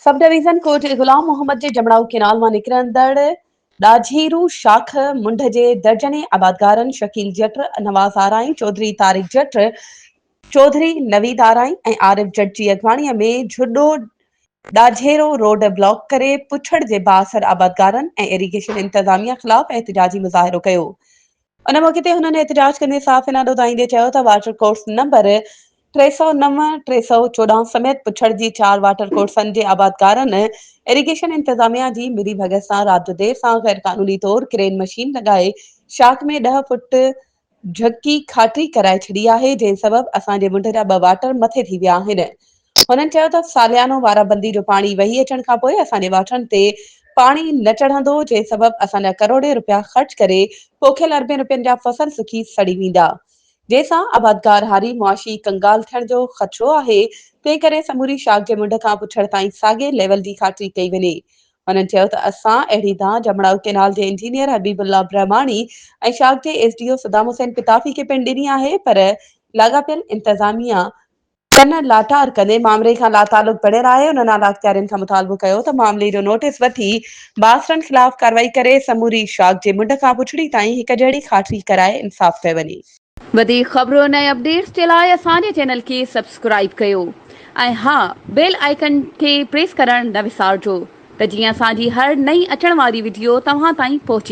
Sub division court गुलाम मोहम्मद जे जमणाऊ canal मां निकिरंदड़ ॾाझीरू शाख मुंड जे दर्जने आबादगारनि शकील जट, नवाज़ आराई, चौधरी तारिक जट, चौधरी नवीद आराई ऐं आरिफ जट जी अॻवाणीअ में झुॾो ॾाझेरो रोड ब्लॉक करे पुछड़ जे बासर आबादगारनि ऐं इरीगेशन इंतज़ामिया ख़िलाफ़ एहतिजाजी मुज़ाहिरो कयो। उन मौक़े ते हुननि एहतिजाज कंदे साफ़ इनादो दाईंदे चयो त वाटर कोर्स नंबर 309 314 समेत पुछड़ जी 4 वाटर कोर्सनि जे आबादगारनि इरीगेशन इंतज़ामिया जी मिली भगत सां राति देर सां गैर कानूनी तौर क्रेन मशीन लॻाए शाख में 10 फुट झकी खाटी कराए छॾी आहे, जंहिं सबबि असांजे मुंड जा 2 वाटर मथे थी विया आहिनि। हुननि चयो त सालियानो वाराबंदी जो पाणी वही अचण खां पोइ असांजे वाटरनि ते पाणी न चढ़ंदो, जंहिं सबबि असांजा करोड़े रुपया ख़र्च करे पोखियल अरबे रुपयनि जा फसल सुकी सड़ी वेंदा, जंहिंसां आबादगार हारी मुआशी कंगाल थियण जो ख़दशो आहे। तंहिं करे समूरी शाख जे मुंड खां पुछड़ ताईं साॻे लेवल जी खातरी कई वञे। हुननि चयो त असां अहिड़ी दांह जमणाऊ केनाल जे इंजीनियर हबीबुल्ला ब्रह्माणी ऐं शाख जे एसडीओ सदाम हुसैन पिताफी खे पिणु ॾिनी आहे, पर लाॻापियल इंतज़ामिया कन लाटार कंदे मामले खां लातालुक बणियल आहे। उन्हनि आला अख़्तियारनि खां मुतालबो कयो त मामले जो नोटिस वठी बासरनि ख़िलाफ़ कार्रवाई करे समूरी शाख जे मुंड खां पुछड़ी ताईं हिक जहिड़ी खातरी कराए इंसाफ़ कयो वञे। वधीक ख़बरुनि ऐं अपडेट्स जे लाइ असांजे चैनल खे सब्सक्राइब कयो ऐं हा, बेल आइकन खे प्रेस करणु न विसारिजो त जीअं असांजी हर नई अचण वारी वीडियो तव्हां ताईं पहुची